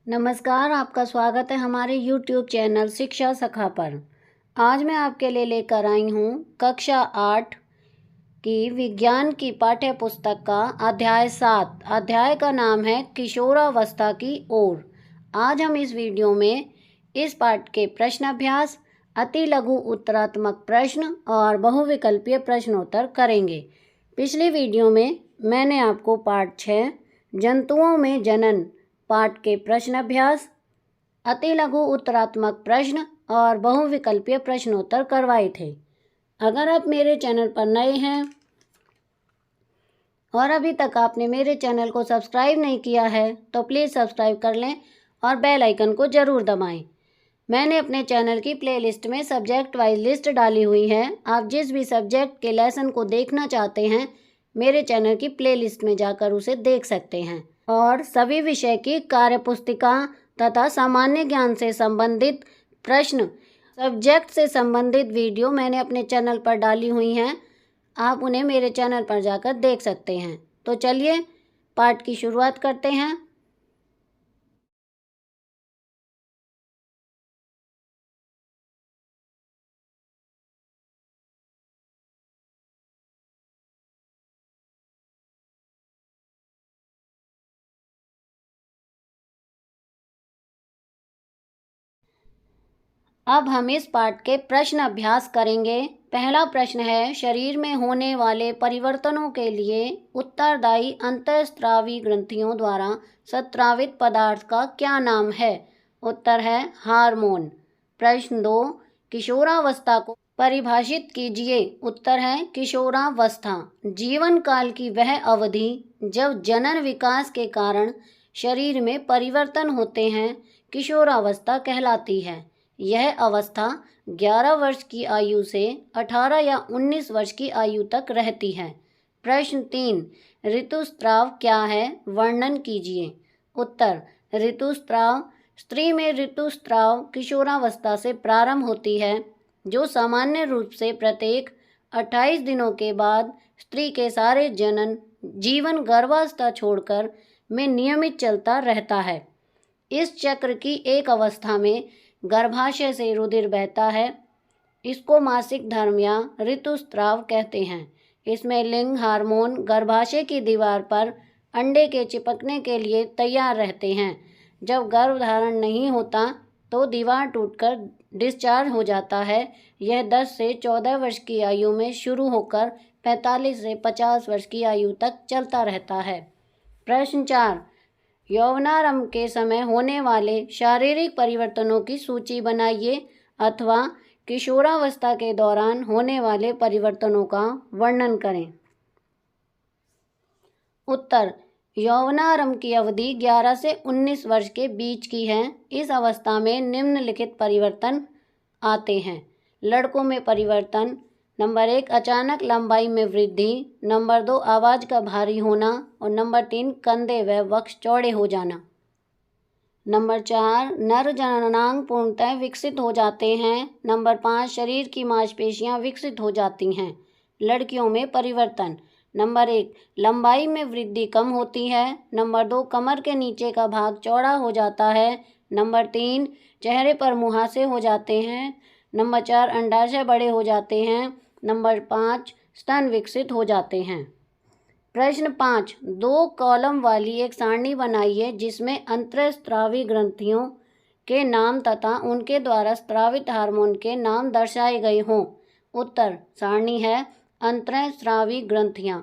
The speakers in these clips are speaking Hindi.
नमस्कार, आपका स्वागत है हमारे YouTube चैनल शिक्षा सखा पर। आज मैं आपके लिए लेकर आई हूँ कक्षा 8 की विज्ञान की पाठ्य पुस्तक का अध्याय 7। अध्याय का नाम है किशोरावस्था की ओर। आज हम इस वीडियो में इस पाठ के प्रश्न अभ्यास, अति लघु उत्तरात्मक प्रश्न और बहुविकल्पीय प्रश्नोत्तर करेंगे। पिछली वीडियो में मैंने आपको पाठ 6 जंतुओं में जनन पाठ के प्रश्न अभ्यास, अति लघु उत्तरात्मक प्रश्न और बहुविकल्पीय प्रश्नोत्तर करवाए थे। अगर आप मेरे चैनल पर नए हैं और अभी तक आपने मेरे चैनल को सब्सक्राइब नहीं किया है तो प्लीज़ सब्सक्राइब कर लें और बेल आइकन को ज़रूर दबाएं। मैंने अपने चैनल की प्लेलिस्ट में सब्जेक्ट वाइज लिस्ट डाली हुई है। आप जिस भी सब्जेक्ट के लेसन को देखना चाहते हैं मेरे चैनल की प्लेलिस्ट में जाकर उसे देख सकते हैं। और सभी विषय की कार्यपुस्तिका तथा सामान्य ज्ञान से संबंधित प्रश्न, सब्जेक्ट से संबंधित वीडियो मैंने अपने चैनल पर डाली हुई हैं। आप उन्हें मेरे चैनल पर जाकर देख सकते हैं। तो चलिए पाठ की शुरुआत करते हैं। अब हम इस पाठ के प्रश्न अभ्यास करेंगे। पहला प्रश्न है, शरीर में होने वाले परिवर्तनों के लिए उत्तरदायी अंतःस्रावी ग्रंथियों द्वारा स्रावित पदार्थ का क्या नाम है? उत्तर है हार्मोन। प्रश्न 2, किशोरावस्था को परिभाषित कीजिए। उत्तर है किशोरावस्था जीवन काल की वह अवधि जब जनन विकास के कारण शरीर में परिवर्तन होते हैं किशोरावस्था कहलाती है। यह अवस्था 11 वर्ष की आयु से 18 या 19 वर्ष की आयु तक रहती है। प्रश्न 3, ऋतुस्राव क्या है? वर्णन कीजिए। उत्तर, ऋतुस्राव स्त्री में ऋतुस्राव किशोरावस्था से प्रारंभ होती है, जो सामान्य रूप से प्रत्येक 28 दिनों के बाद स्त्री के सारे जनन जीवन गर्भावस्था छोड़कर में नियमित चलता रहता है। इस चक्र की एक अवस्था में गर्भाशय से रुधिर बहता है। इसको मासिक धर्म या ऋतुस्राव कहते हैं। इसमें लिंग हार्मोन गर्भाशय की दीवार पर अंडे के चिपकने के लिए तैयार रहते हैं। जब गर्भधारण नहीं होता तो दीवार टूटकर डिस्चार्ज हो जाता है। यह 10 से 14 वर्ष की आयु में शुरू होकर 45 से 50 वर्ष की आयु तक चलता रहता है। प्रश्न 4, यौवनारंभ के समय होने वाले शारीरिक परिवर्तनों की सूची बनाइए अथवा किशोरावस्था के दौरान होने वाले परिवर्तनों का वर्णन करें। उत्तर, यौवनारंभ की अवधि 11 से 19 वर्ष के बीच की है। इस अवस्था में निम्नलिखित परिवर्तन आते हैं। लड़कों में परिवर्तन: नंबर 1, अचानक लंबाई में वृद्धि। नंबर 2, आवाज़ का भारी होना। और नंबर 3, कंधे व वक्ष चौड़े हो जाना। नंबर 4, नर जननांग पूर्णतः विकसित हो जाते हैं। नंबर 5, शरीर की मांसपेशियां विकसित हो जाती हैं। लड़कियों में परिवर्तन: नंबर 1, लंबाई में वृद्धि कम होती है। नंबर 2, कमर के नीचे का भाग चौड़ा हो जाता है। नंबर 3, चेहरे पर मुहासे हो जाते हैं। नंबर 4, अंडाशय बड़े हो जाते हैं। नंबर 5, स्तन विकसित हो जाते हैं। प्रश्न 5, 2 कॉलम वाली एक सारणी बनाइए जिसमें अंतःस्रावी ग्रंथियों के नाम तथा उनके द्वारा स्रावित हार्मोन के नाम दर्शाए गए हों। उत्तर, सारणी है अंतःस्रावी ग्रंथियां।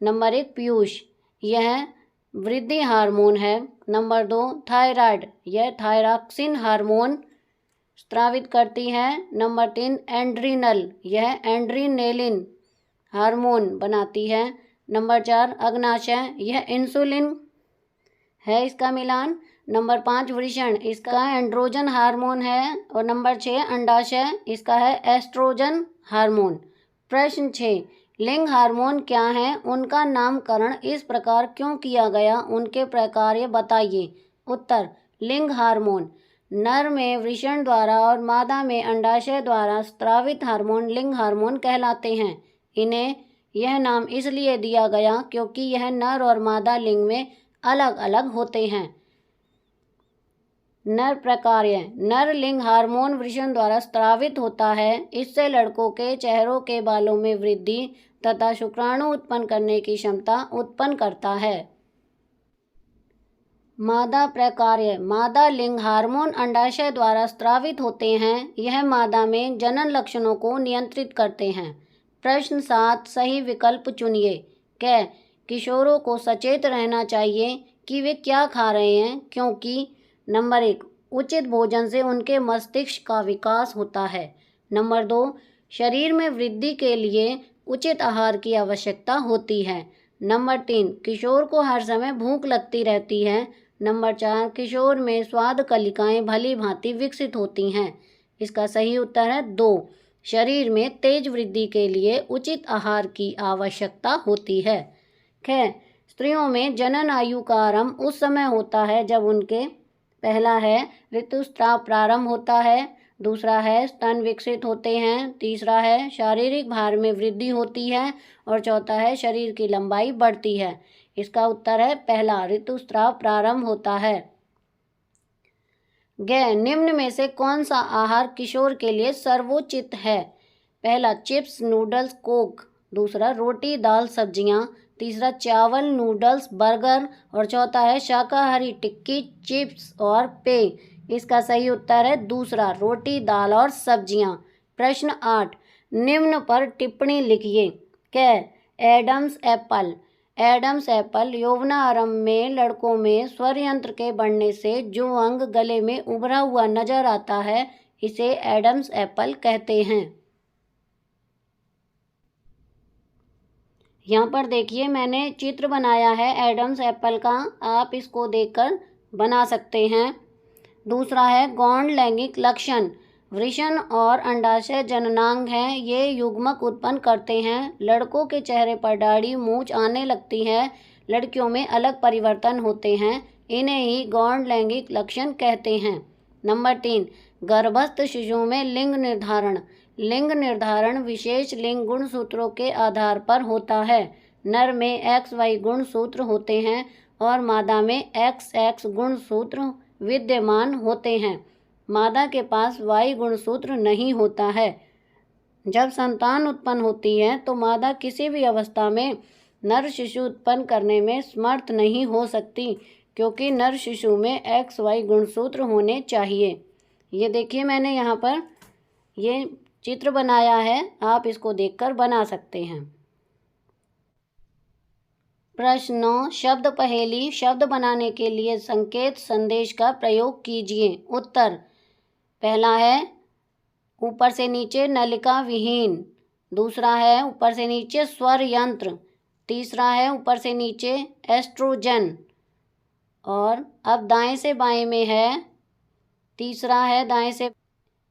नंबर 1, पीयूष, यह वृद्धि हार्मोन है। नंबर 2, थायराइड, यह थायरॉक्सिन हार्मोन स्रावित करती है। नंबर 3, एंड्रीनल, यह एंड्रीनेलिन हार्मोन बनाती है। नंबर 4, अग्नाशय, यह इंसुलिन है इसका मिलान। नंबर 5, वृषण, इसका एंड्रोजन हार्मोन है। और नंबर 6, अंडाशय, इसका है एस्ट्रोजन हार्मोन। प्रश्न 6, लिंग हार्मोन क्या है? उनका नामकरण इस प्रकार क्यों किया गया? उनके प्रकार बताइए। उत्तर, लिंग हार्मोन नर में वृषण द्वारा और मादा में अंडाशय द्वारा स्रावित हार्मोन लिंग हार्मोन कहलाते हैं। इन्हें यह नाम इसलिए दिया गया क्योंकि यह नर और मादा लिंग में अलग अलग होते हैं। नर प्रकार्य, नर लिंग हार्मोन वृषण द्वारा स्रावित होता है। इससे लड़कों के चेहरों के बालों में वृद्धि तथा शुक्राणु उत्पन्न करने की क्षमता उत्पन्न करता है। मादा प्रकार्य, मादा लिंग हार्मोन अंडाशय द्वारा स्रावित होते हैं। यह मादा में जनन लक्षणों को नियंत्रित करते हैं। प्रश्न 7 सही विकल्प चुनिए। क किशोरों को सचेत रहना चाहिए कि वे क्या खा रहे हैं, क्योंकि नंबर 1 उचित भोजन से उनके मस्तिष्क का विकास होता है। नंबर 2 शरीर में वृद्धि के लिए उचित आहार की आवश्यकता होती है। नंबर 3 किशोर को हर समय भूख लगती रहती है। नंबर 4 किशोर में स्वाद कलिकाएं भली भांति विकसित होती हैं। इसका सही उत्तर है 2 शरीर में तेज वृद्धि के लिए उचित आहार की आवश्यकता होती है। ख स्त्रियों में जनन आयु का आरंभ उस समय होता है जब उनके पहला है ऋतुस्राव प्रारंभ होता है, दूसरा है स्तन विकसित होते हैं, तीसरा है शारीरिक भार में वृद्धि होती है और चौथा है शरीर की लंबाई बढ़ती है। इसका उत्तर है पहला ऋतुस्राव प्रारंभ होता है। ग निम्न में से कौन सा आहार किशोर के लिए सर्वोचित है? पहला चिप्स नूडल्स कोक, दूसरा रोटी दाल सब्जियां, तीसरा चावल नूडल्स बर्गर और चौथा है शाकाहारी टिक्की चिप्स और पेय। इसका सही उत्तर है दूसरा रोटी दाल और सब्जियां। प्रश्न 8 निम्न पर टिप्पणी लिखिए। क एडम्स एप्पल, एडम्स एप्पल यौवनारंभ में लड़कों में स्वर यंत्र के बढ़ने से जो अंग गले में उभरा हुआ नजर आता है इसे एडम्स एप्पल कहते हैं। यहाँ पर देखिए मैंने चित्र बनाया है एडम्स एप्पल का, आप इसको देखकर बना सकते हैं। दूसरा है गौण लैंगिक लक्षण, वृषण और अंडाशय जननांग हैं, ये युग्मक उत्पन्न करते हैं। लड़कों के चेहरे पर दाढ़ी मूंछ आने लगती है, लड़कियों में अलग परिवर्तन होते हैं, इन्हें ही गौण लैंगिक लक्षण कहते हैं। नंबर 3 गर्भस्थ शिशुओं में लिंग निर्धारण, लिंग निर्धारण विशेष लिंग गुणसूत्रों के आधार पर होता है। नर में XY गुणसूत्र होते हैं और मादा में XX गुणसूत्र विद्यमान होते हैं। मादा के पास Y गुणसूत्र नहीं होता है। जब संतान उत्पन्न होती है तो मादा किसी भी अवस्था में नर शिशु उत्पन्न करने में समर्थ नहीं हो सकती, क्योंकि नर शिशु में XY गुणसूत्र होने चाहिए। ये देखिए मैंने यहाँ पर ये चित्र बनाया है, आप इसको देखकर बना सकते हैं। प्रश्न 9 शब्द पहेली, शब्द बनाने के लिए संकेत संदेश का प्रयोग कीजिए। उत्तर पहला है ऊपर से नीचे नलिका विहीन, दूसरा है ऊपर से नीचे स्वर यंत्र, तीसरा है ऊपर से नीचे एस्ट्रोजन, और अब दाएं से बाएं में है, तीसरा है दाएं से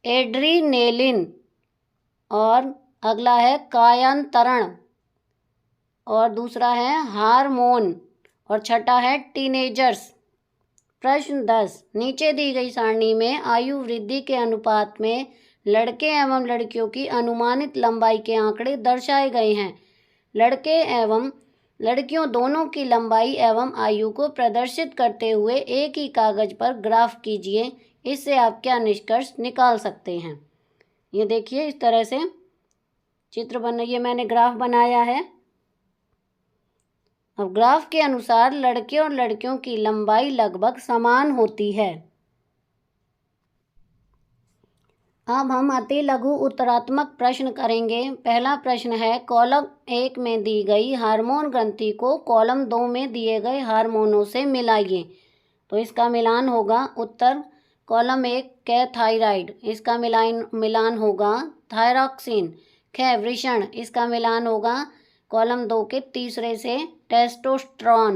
एड्रीनेलिन, और अगला है कायांतरण, और दूसरा है हार्मोन, और छठा है टीनेजर्स। प्रश्न 10 नीचे दी गई सारणी में आयु वृद्धि के अनुपात में लड़के एवं लड़कियों की अनुमानित लंबाई के आंकड़े दर्शाए गए हैं। लड़के एवं लड़कियों दोनों की लंबाई एवं आयु को प्रदर्शित करते हुए एक ही कागज पर ग्राफ कीजिए, इससे आप क्या निष्कर्ष निकाल सकते हैं। ये देखिए इस तरह से चित्र बनाइए, मैंने ग्राफ बनाया है। अब ग्राफ के अनुसार लड़के और लड़कियों की लंबाई लगभग समान होती है। अब हम अति लघु उत्तरात्मक प्रश्न करेंगे। पहला प्रश्न है कॉलम 1 में दी गई हार्मोन ग्रंथि को कॉलम 2 में दिए गए हार्मोनों से मिलाइए। तो इसका मिलान होगा, उत्तर कॉलम 1 क थायराइड, इसका मिलान होगा थायरॉक्सिन। ख वृषण, इसका मिलान होगा कॉलम 2 के तीसरे से टेस्टोस्टेरोन।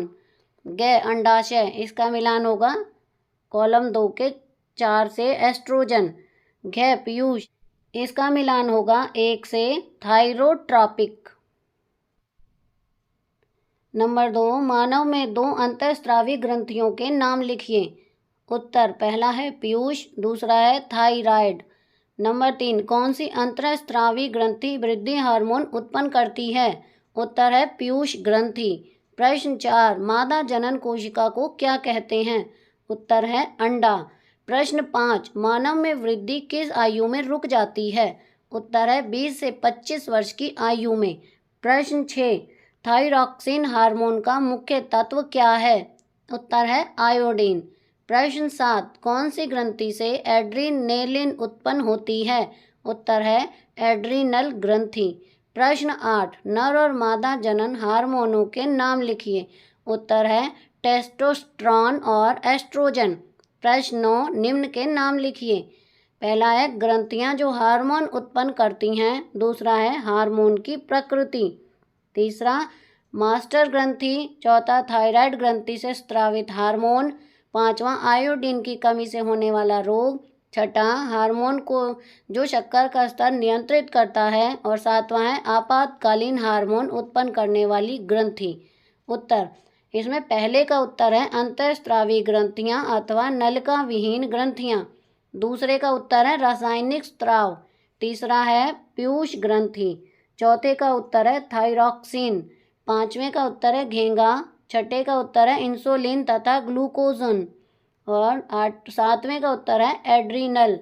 ग अंडाशय, इसका मिलान होगा कॉलम 2 के 4 से एस्ट्रोजन। घ पीयूष, इसका मिलान होगा 1 से थायरोट्रॉपिक। नंबर 2 मानव में 2 अंतःस्रावी ग्रंथियों के नाम लिखिए। उत्तर पहला है पीयूष, दूसरा है थायराइड। नंबर 3 कौन सी अंतःस्रावी ग्रंथि वृद्धि हार्मोन उत्पन्न करती है। उत्तर है पीयूष ग्रंथि। प्रश्न 4 मादा जनन कोशिका को क्या कहते हैं। उत्तर है अंडा। प्रश्न 5, मानव में वृद्धि किस आयु में रुक जाती है? उत्तर है 20 से 25 वर्ष की आयु में। प्रश्न 6, थायरॉक्सिन हार्मोन का मुख्य तत्व क्या है? उत्तर है आयोडीन। प्रश्न 7, कौन सी ग्रंथि से एड्रीनेलिन उत्पन्न होती है? उत्तर है एड्रीनल ग्रंथि। प्रश्न 8, नर और मादा जनन हार्मोनों के नाम लिखिए। उत्तर है टेस्टोस्टेरोन और एस्ट्रोजन। प्रश्न 9, निम्न के नाम लिखिए। पहला है ग्रंथियां जो हार्मोन उत्पन्न करती हैं। दूसरा है हार्मोन की प्रकृति। तीसरा मास्टर ग्रंथि। चौथा थायराइड ग्रंथि से स्रावित हार्मोन। पांचवा आयोडीन की कमी से होने वाला रोग। छठा हार्मोन को जो शक्कर का स्तर नियंत्रित करता है। और सातवां है आपातकालीन हार्मोन उत्पन्न करने वाली ग्रंथि। उत्तर, इसमें पहले का उत्तर है अंतःस्रावी ग्रंथियां अथवा नलिका विहीन ग्रंथियां। दूसरे का उत्तर है रासायनिक स्त्राव। तीसरा है पीयूष ग्रंथि। चौथे का उत्तर है थायरॉक्सिन। पांचवें का उत्तर है घेंगा। छठे का उत्तर है इंसुलिन तथा ग्लूकोजन। और सातवें का उत्तर है एड्रीनल।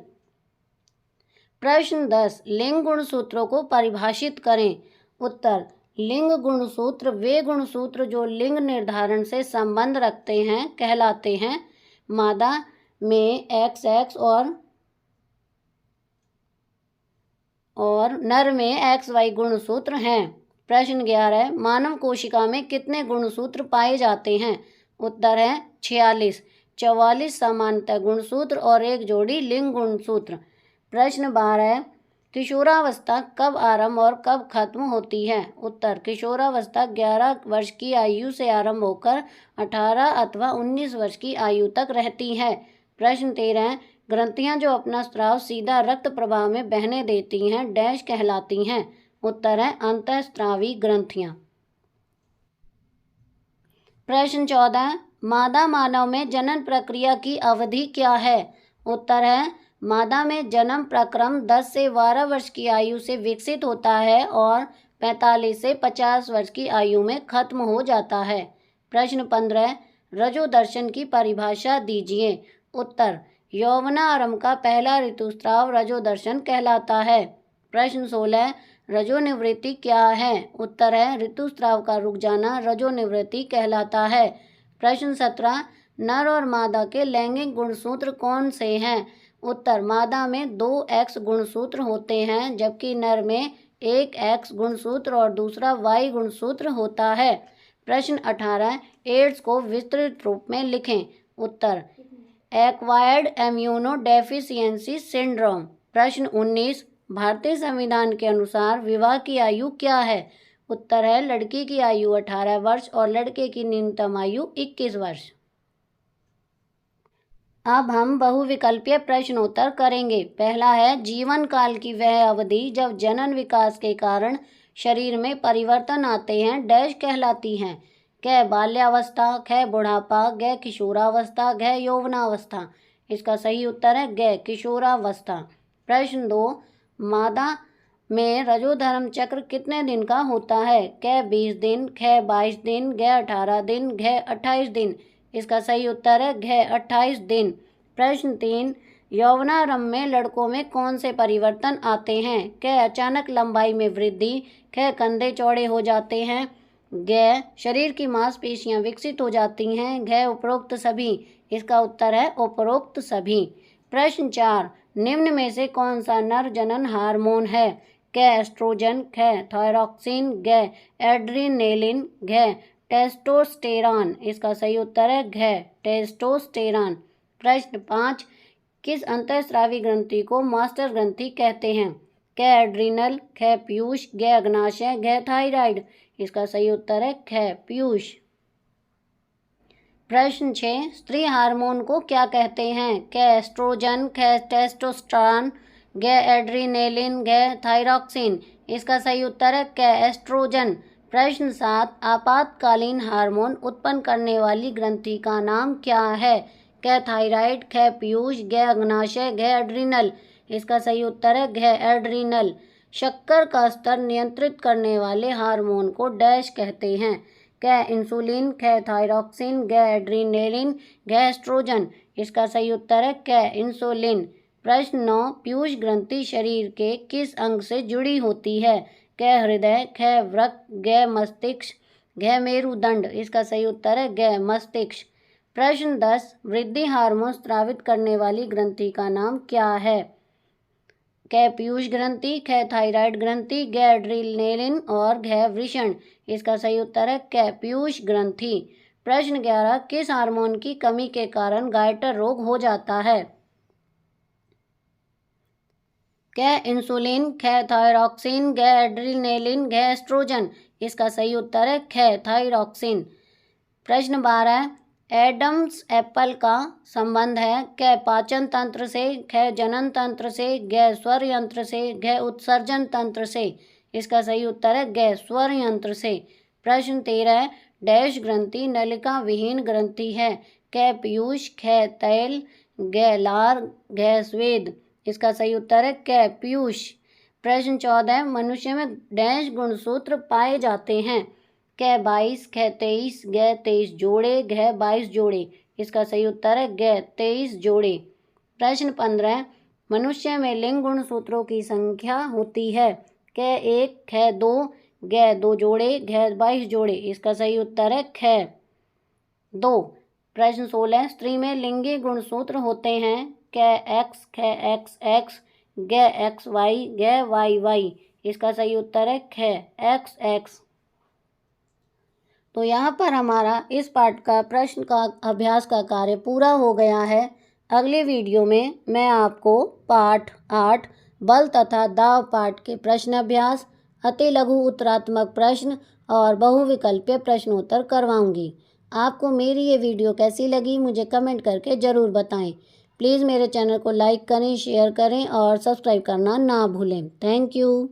प्रश्न 10, लिंग गुणसूत्रों को परिभाषित करें। उत्तर, लिंग गुणसूत्र वे गुणसूत्र जो लिंग निर्धारण से संबंध रखते हैं कहलाते हैं। मादा में XX और नर में XY गुणसूत्र हैं। प्रश्न 11, मानव कोशिका में कितने गुणसूत्र पाए जाते हैं? उत्तर है 46, 44 सामान्यतः गुणसूत्र और एक जोड़ी लिंग गुणसूत्र। प्रश्न 12, किशोरावस्था कब आरंभ और कब खत्म होती है? उत्तर, किशोरावस्था 11 वर्ष की आयु से आरंभ होकर 18 अथवा 19 वर्ष की आयु तक रहती है। प्रश्न 13, ग्रंथियां जो अपना स्राव सीधा रक्त प्रवाह में बहने देती हैं डैश कहलाती हैं? उत्तर है अंतःस्रावी ग्रंथियां। प्रश्न 14, मादा मानव में जनन प्रक्रिया की अवधि क्या है? उत्तर है मादा में जन्म प्रक्रम 10 से 12 वर्ष की आयु से विकसित होता है और 45 से 50 वर्ष की आयु में खत्म हो जाता है। प्रश्न 15, रजोदर्शन की परिभाषा दीजिए। उत्तर, यौवनारंभ का पहला ऋतुस्राव रजोदर्शन कहलाता है। प्रश्न 16, रजोनिवृत्ति क्या है? उत्तर है ऋतुस्राव का रुक जाना रजोनिवृत्ति कहलाता है। प्रश्न 17, नर और मादा के लैंगिक गुणसूत्र कौन से हैं? उत्तर, मादा में 2 X गुणसूत्र होते हैं जबकि नर में 1 X गुणसूत्र और दूसरा Y गुणसूत्र होता है। प्रश्न 18, एड्स को विस्तृत रूप में लिखें। उत्तर, एक्वायर्ड इम्यूनो डेफिशिएंसी सिंड्रोम। प्रश्न 19, भारतीय संविधान के अनुसार विवाह की आयु क्या है? उत्तर है लड़की की आयु 18 वर्ष और लड़के की न्यूनतम आयु 21 वर्ष। अब हम बहुविकल्पीय प्रश्नोत्तर करेंगे। पहला है जीवन काल की वह अवधि जब जनन विकास के कारण शरीर में परिवर्तन आते हैं डैश कहलाती हैं? क बाल्यावस्था, ख बुढ़ापा, ग किशोरावस्था, घ यौवनावस्था। इसका सही उत्तर है ग किशोरावस्था। प्रश्न 2, मादा में रजोधर्म चक्र कितने दिन का होता है? क 20 दिन, ख 22 दिन, घ 18 दिन, घ 28 दिन। इसका सही उत्तर है घ 28 दिन। प्रश्न 3, यौवनारंभ में लड़कों में कौन से परिवर्तन आते हैं? क अचानक लंबाई में वृद्धि, ख कंधे चौड़े हो जाते हैं, घ शरीर की मांसपेशियां विकसित हो जाती हैं, घ उपरोक्त सभी। इसका उत्तर है उपरोक्त सभी। प्रश्न 4, निम्न में से कौन सा नर जनन हार्मोन है? क एस्ट्रोजन, ख थायरॉक्सिन, घ एड्रीनेलिन, घ टेस्टोस्टेरॉन। इसका सही उत्तर है घ टेस्टोस्टेरॉन। प्रश्न 5, किस अंतःस्रावी ग्रंथि को मास्टर ग्रंथि कहते हैं? क एड्रीनल, ख पीयूष, घ अग्नाशय, घ थायराइड। इसका सही उत्तर है ख पीयूष। प्रश्न 6, स्त्री हार्मोन को क्या कहते हैं? क एस्ट्रोजन, ख टेस्टोस्टेरॉन, घ एड्रीनेलिन, घ थायरॉक्सिन। इसका सही उत्तर है क एस्ट्रोजन। प्रश्न 7, आपातकालीन हार्मोन उत्पन्न करने वाली ग्रंथि का नाम क्या है? क थायराइड, ख पीयूष, घ अग्नाशय, घ एड्रीनल। इसका सही उत्तर है घ एड्रीनल। शक्कर का स्तर नियंत्रित करने वाले हार्मोन को डैश कहते हैं? क इंसुलिन, ख थायरॉक्सिन, घ एड्रीनेलिन, घ एस्ट्रोजन। इसका सही उत्तर है क इंसुलिन। प्रश्न 9, पीयूष ग्रंथि शरीर के किस अंग से जुड़ी होती है? क हृदय, ख वृक्क, ग मस्तिष्क, घ मेरुदंड। इसका सही उत्तर है ग मस्तिष्क। प्रश्न 10, वृद्धि हार्मोन स्रावित करने वाली ग्रंथि का नाम क्या है? क पीयूष ग्रंथि, ख थायराइड ग्रंथि, ग एड्रिनलिन और घ वृषण। इसका सही उत्तर है क पीयूष ग्रंथि। प्रश्न 11, किस हार्मोन की कमी के कारण गायटर रोग हो जाता है? क इंसुलिन, ख थायरॉक्सिन, ग एड्रिनलिन, घ एस्ट्रोजन। इसका सही उत्तर है ख थायरॉक्सिन। प्रश्न 12, एडम्स एप्पल का संबंध है? क पाचन तंत्र से, ख जनन तंत्र से, ग स्वर यंत्र से, घ उत्सर्जन तंत्र से। इसका सही उत्तर है ग स्वर यंत्र से। प्रश्न 13, डैश ग्रंथि नलिका विहीन ग्रंथि है? क पीयूष, ख तैल, ग लार, घ स्वेद। इसका सही उत्तर है क पीयूष। प्रश्न 14, मनुष्य में डैश गुणसूत्र पाए जाते हैं? क 22, ख 23, ग 23 जोड़े, घ 22 जोड़े। इसका सही उत्तर है ग 23 जोड़े। प्रश्न 15, मनुष्य में लिंग गुणसूत्रों की संख्या होती है? क 1, ख 2, ग 2 जोड़े, घ 22 जोड़े। इसका सही उत्तर है ख 2। प्रश्न 16, स्त्री में लिंगी गुणसूत्र होते हैं? क एक्स, ख एक्स एक्स, ग एक्स वाई, घ वाई वाई। इसका सही उत्तर है ख एक्स एक्स। तो यहाँ पर हमारा इस पाठ का प्रश्न का अभ्यास का कार्य पूरा हो गया है। अगले वीडियो में मैं आपको पाठ 8 बल तथा दाव पाठ के प्रश्न अभ्यास, अति लघु उत्तरात्मक प्रश्न और बहुविकल्पीय प्रश्नोत्तर करवाऊंगी। आपको मेरी ये वीडियो कैसी लगी मुझे कमेंट करके ज़रूर बताएं। प्लीज़ मेरे चैनल को लाइक करें, शेयर करें और सब्सक्राइब करना ना भूलें। Thank you.